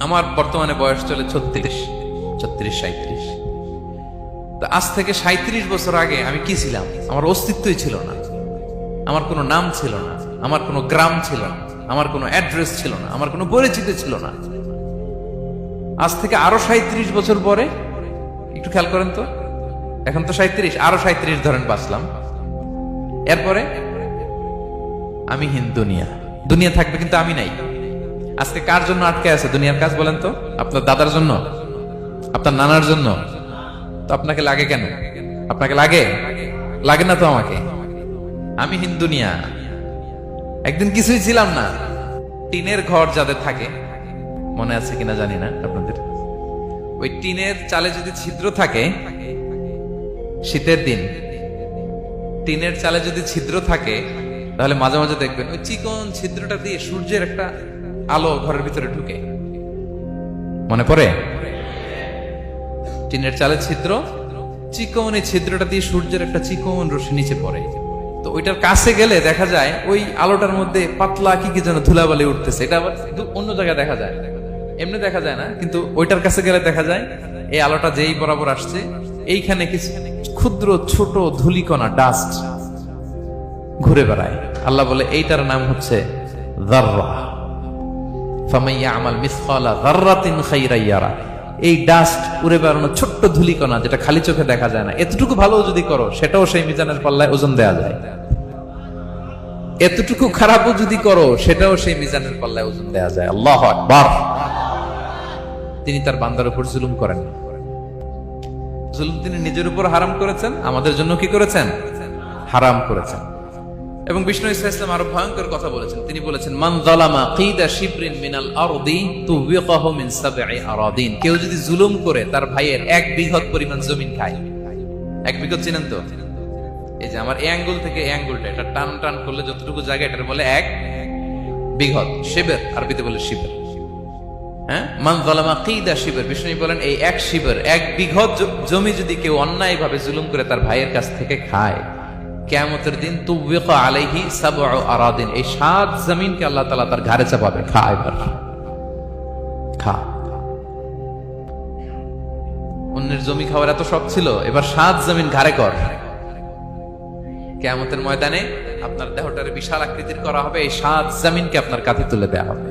আমার বর্তমানে বয়স চলে 36, 37। তো আজ থেকে 37 বছর আগে আমি কি ছিলাম? আমার অস্তিত্বই ছিল না, আমার কোনো নাম ছিল না, আমার কোনো গ্রাম ছিল না, আমার কোনো অ্যাড্রেস ছিল না, আমার কোনো পরিচিত ছিল না। আজ থেকে আরো 37 বছর পরে একটু খেয়াল করেন তো, এখন তো 37, আরো 37 ধরেন বাঁচলাম, এরপরে আমি দুনিয়া দুনিয়া থাকবে কিন্তু আমি নাই। আজকে কার জন্য আটকে আছে দুনিয়ার কাজ বলেন তো? আপনার দাদার জন্য, আপনার নানার জন্য? তো আপনাকে লাগে কেন? আপনাকে লাগে? লাগে না তো আমাকে। আমি দুনিয়া, একদিন কিছুই ছিলাম না। টিনের ঘর যাদের থাকে, মনে আছে কিনা জানি না আপনাদের, ওই টিনের চালে যদি ছিদ্র থাকে, শীতের দিন টিনের চালে যদি ছিদ্র থাকে, তাহলে মাঝে মাঝে দেখবেন ওই চিকন ছিদ্রটা দিয়ে সূর্যের একটা আলো ঘরের ভিতরে ঢুকে। মনে পড়ে? টিনের চালে ছিদ্র, চিকন এই ছিদ্রটা দিয়ে সূর্যের একটা চিকন রশ্মি নিচে পড়ে। তো ওইটার কাছে গেলে দেখা যায় ওই আলোটার মধ্যে পাতলা কি যেন ধুলাবালি উঠতেছে। এটা আবার অন্য জায়গায় দেখা যায়, এমনি দেখা যায় না, কিন্তু ওইটার কাছে গেলে দেখা যায় এই আলোটা যেই বরাবর আসছে, এইখানে কিছু ক্ষুদ্র ছোট ধূলিকণা, ডাস্ট ঘুরে বেড়ায়। আল্লাহ বলে এইটার নাম হচ্ছে যাররা। ফামান ইয়ামাল মিসকালা যাররাতিন খাইরান ইয়ারা। এই ডাস্ট উড়ে বেড়ানো ছোট্ট ধূলিকণা, যেটা খালি চোখে দেখা যায় না, এতটুকু ভালো যদি করো, সেটাও সেই মিজানের পাল্লায় ওজন দেয়া যায়। এতটুকু খারাপও যদি করো, সেটাও সেই মিজানের পাল্লায় ওজন দেয়া যায়। আল্লাহু আকবার। তিনি তার বান্দার উপর জুলুম করেন না। জুলুম তিনি নিজের উপর হারাম করেছেন, আমাদের জন্য কি করেছেন? হারাম করেছেন। এবং বিষ্ণু ইসলাম আরো ভয়ঙ্কর কথা বলেছেন। তিনি বলেছেন, মান যালামা কিদা শিবরিন মিনাল আরদি তুবিকাহু মিন সাবঈ আরাদিন। কেউ যদি জুলুম করে তার ভাইয়ের 1 বিঘত পরিমাণ জমিন খায়। 1 বিঘত চিনেন তো? এই যে আমার এই আঙ্গুল থেকে এই আঙ্গুলটা, এটা টান টান করলে যতটুকু জায়গা, এটার বলে 1 বিঘত। শিবের আরবিতে বলে শিবের। হ্যাঁ, মান যালামা কিদা শিবর। বিষ্ণু বলেন এই 1 শিবর, 1 বিঘত জমি যদি কেউ অন্যায় ভাবে জুলুম করে তার ভাইয়ের কাছ থেকে খায়, কিয়ামতের দিন তুবিকা আলাইহি সাবউ আরাদিন, এই 7 জমিনকে আল্লাহ তাআলা তার ঘাড়ে চাপাবে। খা এবার, খা। অন্যের জমি খাওয়ার এত শখ ছিল, এবার 7 জমিন ঘাড়ে কর। কিয়ামতের ময়দানে আপনার দেহটারে বিশাল আকৃতির করা হবে, এই 7 জমিনকে আপনার কাঁধে তুলে দেওয়া হবে।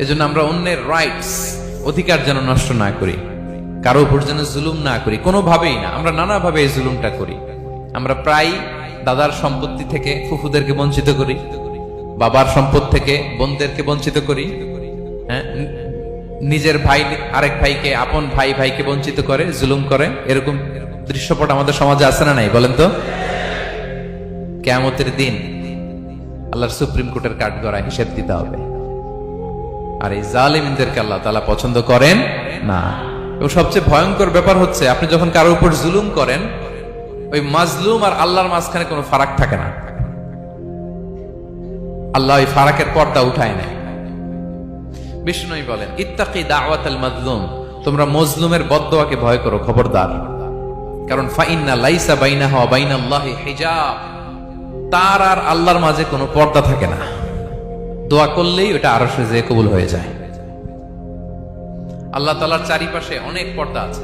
এজন্য আমরা অন্যের রাইটস, অধিকার যেন নষ্ট না করি, কারো উপর যেন জুলুম না করি, কোনোভাবেই না। আমরা নানাভাবে এই জুলুমটা করি। আমরা প্রায় দাদার সম্পত্তি থেকে ফুফুদেরকে বঞ্চিত করি, বাবার সম্পদ থেকে বোনদেরকে বঞ্চিত করি। হ্যাঁ, নিজের ভাই আরেক ভাইকে, আপন ভাই ভাইকে বঞ্চিত করে, জুলুম করে। এরকম দৃশ্যপট আমাদের সমাজে আছে না নাই বলেন তো? কিয়ামতের দিন আল্লাহর সুপ্রিম কোর্টের কাঠগড়ায় হিসেব দিতে হবে। আর এই জালিমদেরকে আল্লাহ তাআলা পছন্দ করেন না। এবং সবচেয়ে ভয়ঙ্কর ব্যাপার হচ্ছে, আপনি যখন কারোর উপর জুলুম করেন, ওই মাজলুম আর আল্লাহর মাঝখানে কোনো ফারাক থাকে না। আল্লাহ ওই ফারাকের পর্দা উঠায় নেয়। বিষ্ণু বলেন, ইত্তাকি দাওয়াতাল মাজলুম, তোমরা মজলুমের বদদোয়াকে ভয় করো, খবরদার। কারণ ফাইন্না লাইসা বাইনাহু ওয়া বাইনাল্লাহি হিজাব, তার আর আল্লাহর মাঝে কোনো পর্দা থাকে না। দোয়া করলেই ওটা আরশে যেয়ে কবুল হয়ে যায়। আল্লাহ তাআলার চারিপাশে অনেক পর্দা আছে।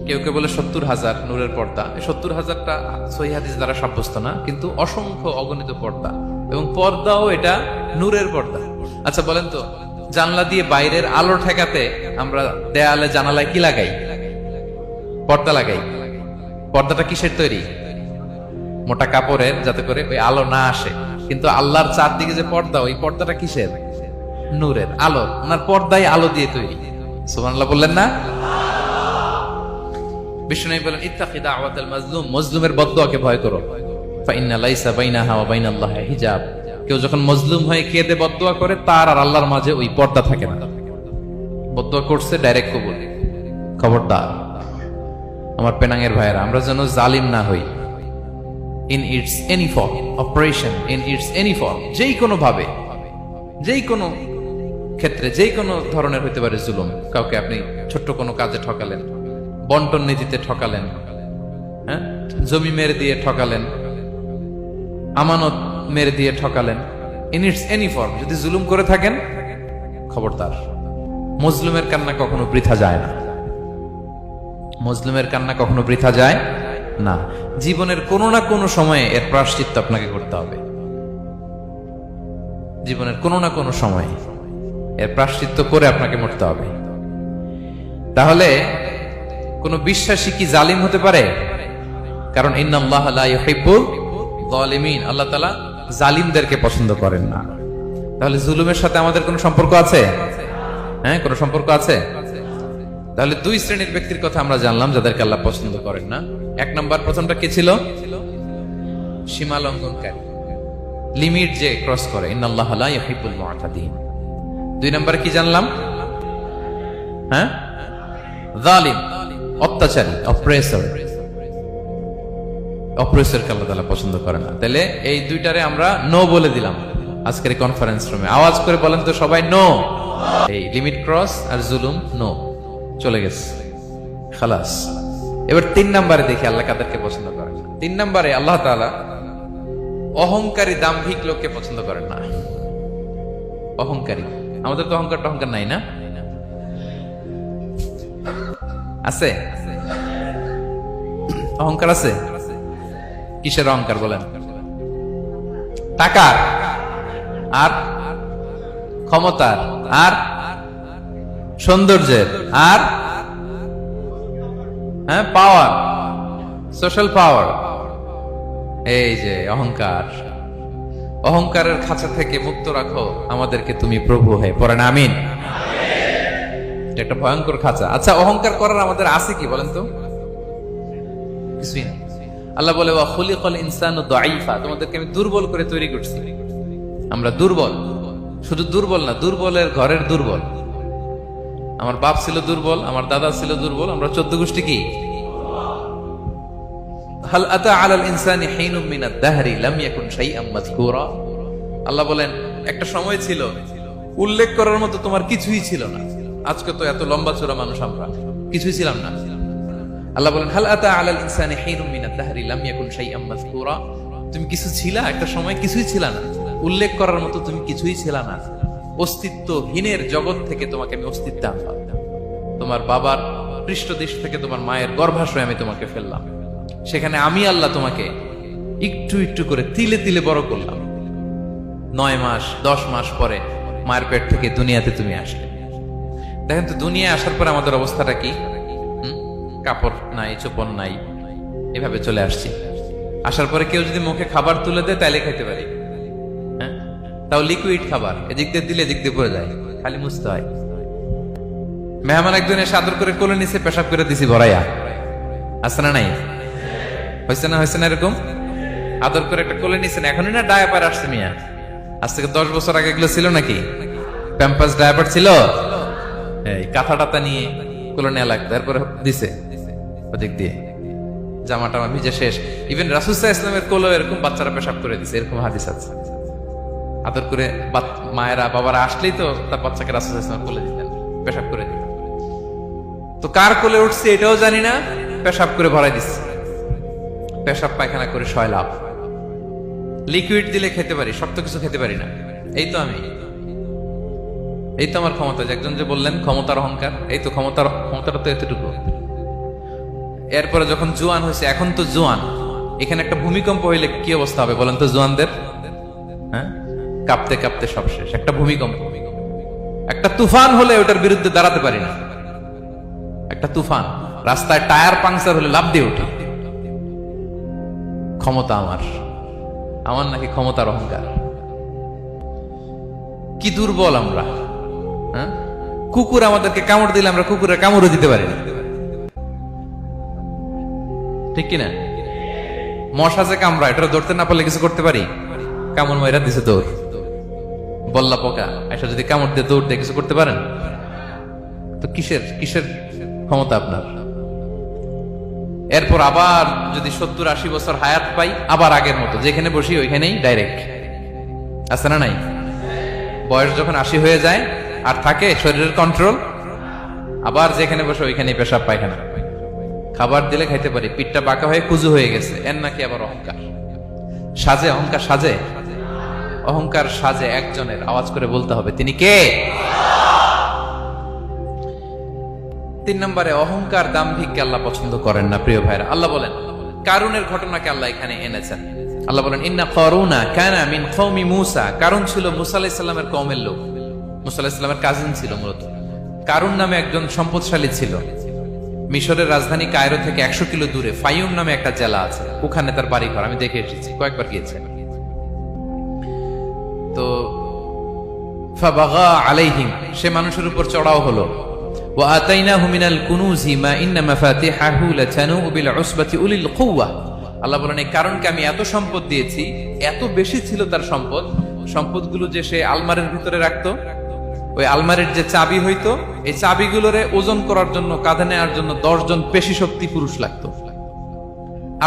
কেউ কেউ বলে 70,000 নূরের পর্দা। 70,000টা সহিহ হাদিস দ্বারা সাব্যস্ত না, কিন্তু অসংখ্য অগণিত পর্দা, এবং পর্দাও এটা নূরের পর্দা। আচ্ছা বলেন তো, জানলা দিয়ে বাইরের আলো ঠেকাতে আমরা দেয়ালে জানালায় কি লাগাই? পর্দা লাগাই। পর্দাটা কিসের তৈরি? মোটা কাপড়ের, যাতে করে ওই আলো না আসে। কিন্তু আল্লাহর চারদিকে যে পর্দা, ওই পর্দাটা কিসের? নূরের, আলো। ওনার পর্দায় আলো দিয়ে তৈরি। সুবহানাল্লাহ বললেন না? বিষ্ণু বলেন, ইত্তাকি দাওয়াতাল মাজলুম, মজলুমের বদদোয়াকে ভয় করো। ফাইন্না লাইসা বাইনাহা ওয়া বাইনাল্লাহি হিজাব, কেউ যখন মজলুম হয়ে কেঁদে বদদোয়া করে, তার আর আল্লাহর মাঝে ওই পর্দা থাকে না। বদদোয়া করছে, ডাইরেক্ট কবুল। খবরদার আমার পেনাঙ্গের ভাইয়েরা, আমরা যেন জালিম না হই। In it's any form, operation in it's any form, যেই কোনো ভাবে, যেই কোনো ক্ষেত্রে, যেই কোনো ধরনের হইতে পারে জুলুম। কাউকে আপনি ছোট্ট কোনো কাজে ঠকালেন, বন্টন নীতিতে ঠকালেন, হ্যাঁ, জমি মেরে দিয়ে ঠকালেন, আমানত মেরে দিয়ে ঠকালেন, ইন ইটস এনি ফর্ম। যদি জুলুম করে থাকেন, খবরদার, মজলুমের কান্না কখনো বৃথা যায় না। মজলুমের কান্না কখনো বৃথা যায় না। জীবনের কোনো না কোনো সময়ে এর প্রায়শ্চিত্ত আপনাকে করতে হবে। জীবনের কোনো না কোনো সময়ে এর প্রায়শ্চিত্ত করে আপনাকে মরতে হবে। তাহলে কোন বিশ্বাসী কি জালিম হতে পারে? কারণ ইন্নাল্লাহা লা ইউহিব্বুল যালিমিন, আল্লাহ তাআলা জালিমদেরকে পছন্দ করেন না। তাহলে জুলুমের সাথে আমাদের কোনো সম্পর্ক আছে? হ্যাঁ, কোনো সম্পর্ক আছে। তাহলে দুই শ্রেণীর ব্যক্তির কথা আমরা জানলাম যাদেরকে আল্লাহ পছন্দ করেন না। এক নাম্বার, প্রথমটা কে ছিল? সীমা লঙ্ঘনকারী, লিমিট যে ক্রস করে, ইন্নাল্লাহা লা ইউহিব্বুল মুআতাদিন। দুই নাম্বারে কি জানলাম? হ্যাঁ, জালিম, অত্যাচারী, অপ্রেসরকে আল্লাহ তাআলা পছন্দ করে না। তাহলে এই দুইটারে আমরা নো বলে দিলাম আজকের কনফারেন্স রুমে। আওয়াজ করে বলেন তো সবাই, নো। এই লিমিট ক্রস আর জুলুম, নো, চলে গেছে, খালাস। এবার তিন নাম্বারে দেখি আল্লাহ কাদেরকে পছন্দ করেন না। তিন নাম্বারে আল্লাহ তাআলা অহংকারী, দাম্ভিক লোককে পছন্দ করেন না। অহংকারী, আমাদের তো অহংকার নাই না? আছে? অহংকার আছে? কিসের অহংকার বলেন? টাকার, আর ক্ষমতার, আর সৌন্দর্যের, আর হ্যাঁ পাওয়ার, সোশ্যাল পাওয়ার। এই যে অহংকার, অহংকারের খাঁচা থেকে মুক্ত রাখো আমাদেরকে তুমি প্রভু হয়ে। পড়েন আমিন। একটা ভয়ঙ্কর খাঁচা। আচ্ছা, অহংকার করার আমাদের আছে কি বলেন তো? কিছুই না। আল্লাহ বলে ওয়া খুলিকাল ইনসানু দাঈফা, তোমাদেরকে আমি দুর্বল করে তৈরি করছি। আমরা দুর্বল, শুধু দুর্বল না, দুর্বলের ঘরের দুর্বল। আমার বাপ ছিল দুর্বল, আমার দাদা ছিল দুর্বল, আমরা 14 গোষ্ঠী কি? হাল আতা আলাল ইনসানি হিনুম মিনাদ দাহরি লাম ইয়াকুন শাইআম মাযকুরা। আল্লাহ বলেন একটা সময় ছিল উল্লেখ করার মতো তোমার কিছুই ছিল না। আজকে তো এত লম্বা চড়া মানুষ, আমরা কিছুই ছিলাম না। আল্লাহ বলেন হাল আতা আলাল ইনসানি হিনুম মিনাদ দাহরি লাম ইয়াকুন শাইআম মাযকুরা। তুমি কিছু ছিলা, একটা সময় কিছুই ছিল না, উল্লেখ করার মতো তুমি কিছুই ছিল না। অস্তিত্বহীনের জগৎ থেকে তোমাকে আমি অস্তিত্ব আনলাম। তোমার বাবার পৃষ্ঠদেশ থেকে, তোমার মায়ের গর্ভাশয়ে আমি তোমাকে ফেললাম। সেখানে আমি আল্লাহ তোমাকে একটু একটু করে তিলে তিলে বড় করলাম। 9 মাস 10 মাস পরে মায়ের পেট থেকে দুনিয়াতে তুমি আসলে। দেখেন তো, দুনিয়ায় আসার পরে আমাদের অবস্থাটা কি? কাপড় নাই, চোপড় নাই, এভাবে চলে আসছি। আসার পরে কেউ যদি মুখে খাবার তুলে দেয় তাইলে খাইতে পারি, হ্যাঁ, তাও লিকুইড খাবার, এদিক দিয়ে দিলে এদিক দিয়ে পড়ে যায়, খালি মুছতে হয়। মেহমান একজন এসে আদর করে কোলে নিচে পেশাব করে দিছি ভরাইয়া, আছে না নাই? হয়েছে না এরকম? আদর করে একটা কোলে নিছেন, এখনই না ডায়াপার আসছে মিয়া। আজ থেকে 10 বছর আগে এগুলো ছিল নাকি? প্যাম্পাস ডায়াপার ছিল, এই কাঁথা টাতা নিয়ে কোলে নেওয়া লাগতো, তারপরে দিছে ওদিক দিয়ে, জামা টামা ভিজে শেষ। ইভেন রাসূল সাল্লাল্লাহু আলাইহি ওয়াসাল্লামের কোলেও এরকম বাচ্চারা পেশাব করে দিছে, এরকম হাদিস আছে। আদর করে মায়েরা বাবারা আসলেই তো তার বাচ্চাকে রাসূল সাল্লাল্লাহু আলাইহি ওয়াসাল্লাম কোলে দিতেন, পেশাব করে দিতেন। তো কার কোলে উঠছে এটাও জানি না, পেশাব করে ভরাই দিচ্ছে। পেশাব পায়খানা করে 6 লাভ। লিকুইড দিলে খেতে পারি, শক্ত কিছু খেতে পারি না। এই তো আমি, এই তো আমার ক্ষমতা। একজন যে বললেন ক্ষমতার অহংকার, এই তো ক্ষমতাটা তো এতটুকু। এরপরে যখন জোয়ান হয়েছে, এখন তো জোয়ান, এখানে একটা ভূমিকম্প হইলে কি অবস্থা হবে বলেন তো জোয়ানদের? হ্যাঁ, কাঁপতে কাঁপতে সব শেষ। একটা ভূমিকম্প, একটা তুফান হলে ওটার বিরুদ্ধে দাঁড়াতে পারি না। একটা তুফান, রাস্তায় টায়ার পাংচার হলে লাফ দিয়ে উঠি। ক্ষমতা আমার নাকি ক্ষমতার অহংকার? কি দুর্বল আমরা! হ্যাঁ, কুকুর আমাদেরকে কামড় দিলে আমরা কুকুরের কামড়ও দিতে পারি না, ঠিক কিনা? মশা যে কামড়া, এটা ধরতে না পারলে কিছু করতে পারি? কামড় মাইরা দিছে দৌড়। বল্লা পোকা এটা যদি কামড় দিয়ে দৌড় দিয়ে কিছু করতে পারেন? তো কিসের ক্ষমতা আপনার? এরপর আবার যদি 70-80 বছর হায়াত পাই, আবার আগের মতো যেখানে বসি ওইখানেই ডাইরেক্ট, আছে না নাই? বয়স যখন 80 হয়ে যায় আর থাকে শরীরের কন্ট্রোল, আবার যেখানে বসে ওইখানেই পেশাব পায়খানা। খাবার দিলে খাইতে পারি, পিঠটা বাঁকা হয়ে কুজু হয়ে গেছে, এর নাকি আবার অহংকার। সাজে অহংকার? সাজে? অহংকার সাজে একজনের, আওয়াজ করে বলতে হবে তিনি কে? 3 নম্বরে অহংকার দাম্ভিককে আল্লাহ পছন্দ করেন না। প্রিয় ভাইরা, আল্লাহ বলেন কারুনের ঘটনাকে আল্লাহ এখানে এনেছেন। আল্লাহ বলেন ইন্না কারুনা কানা মিন কওমি মূসা। কারুন ছিল মুসা আলাইহিস সালামের কওমের লোক। মুসা আলাইহিস সালামের কাজিন ছিল মূলত। কারুন নামে একজন সম্পদশালী ছিল। মিশরের রাজধানী কায়রো থেকে 100 কিলো দূরে ফাইয়ুম নামে একটা জেলা আছে, ওখানে তার বাড়ি ঘর। আমি দেখে এসেছি, কয়েকবার গিয়েছি। তো ফাবাগা আলাইহিম, সে মানুষের উপর চড়াও হলো। ওয়া আতাইনাহু মিনাল কুনুজি মা ইন্না মাফাতিহাহু লাতানু বিল উসবাতি উলিল কুওয়া। আল্লাহ বলেন এই কারণকে আমি এত সম্পদ দিয়েছি, এত বেশি ছিল তার সম্পদ, সম্পদগুলো যে সে আলমারির ভিতরে রাখতো, ওই আলমারির যে চাবি হইতো, এই চাবিগুলোরে ওজন করার জন্য, কাঁধে নেওয়ার জন্য 10 জন পেশি শক্তি পুরুষ লাগতো।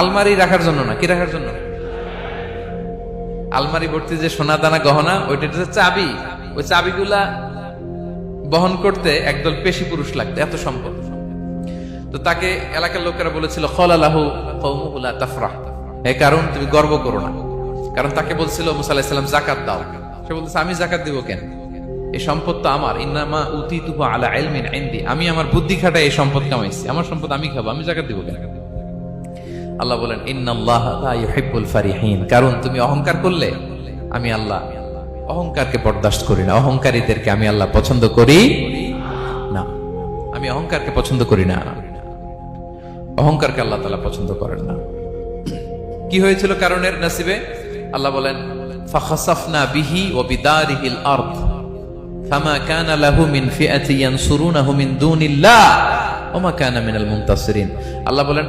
আলমারি রাখার জন্য না, কি রাখার জন্য? আলমারি ভর্তি যে সোনা দানা গহনা, ওইটার যে চাবি, ওই চাবিগুলা বহন করতে একদল পেশি পুরুষ লাগতো, এত সম্পদ। তো তাকে এলাকার লোকেরা বলেছিল খলালাহু কওমুহু লা তাফরাহ, হে কারণ তুমি গর্ব করো না। কারণ তাকে বলছিল মুসা আলাইহিস সালাম যাকাত দাও। সে বলতেছে আমি যাকাত দিব কেন? এই সম্পদ তো আমার। ইন্নামা উতিতুহু আলা ইলমিন ইনদি, আমি আমার বুদ্ধি খাটায় এই সম্পদ কামাইছি, আমার সম্পদ আমি খাবো, আমি যাকাত দিব কেন? আল্লাহ বলেন ইন্নাল্লাহা লা ইউহিব্বুল ফারিহিন। কারণ তুমি অহংকার করলে আমি আল্লাহ অহংকারকে বরদাস্ত করি না, অহংকারীদেরকে আমি আল্লাহ পছন্দ করি না। আমি অহংকারকে পছন্দ করি না, অহংকারকে আল্লাহ তাআলা পছন্দ করেন না। কি হয়েছিল কারণের নসিবে? আল্লাহ বলেন ফাখাসাফনা বিহি ওয়া বিদারিহিল আরদ ফামা কানা লাহু মিন ফিআতি ইয়ানসুরুনাহু মিন দুনিল্লাহ ওয়া মা কানা মিনাল মুনতাসিরিন। আল্লাহ বলেন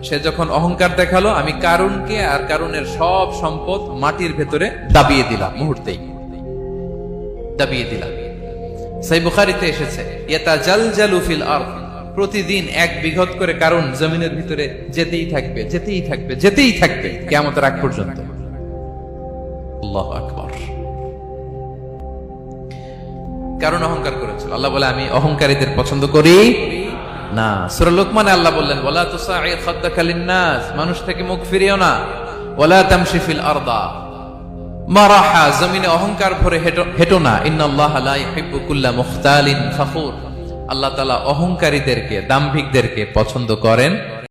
সে যখন অহংকার দেখালো, আমি কারুনকে আর কারুনের সব সম্পদ মাটির ভেতরে দাবিয়ে দিলাম, মুহূর্তেই দাবিয়ে দিলাম। সহিহ বুখারীতে এসেছে ইয়াতাজালজালু ফিল আরদ, প্রতিদিন 1 বিঘত করে কারুন জমিনের ভিতরে যেতেই থাকবে, যেতেই থাকবে, যেতেই থাকবে কিয়ামতের আগ পর্যন্ত। আল্লাহু আকবার। কারণ অহংকার করেছিল। আল্লাহ বলে আমি অহংকারীদের পছন্দ করি না। সূরা লোকমানে আল্লাহ বললেন ওয়ালা তুসাইর খাদ্দাকা লিন্নাস, মানুষ থেকে মুখ ফিরিও না। ওয়ালা তামশি ফিল আরদা মারাহা, জমিনে অহংকার ভরে হেঁটো না। ইন্নাল্লাহা লা ইউহিব্বু কুল্লা মুখতালিন ফখুর, আল্লাহ তাআলা অহংকারীদেরকে, দাম্ভিকদেরকে পছন্দ করেন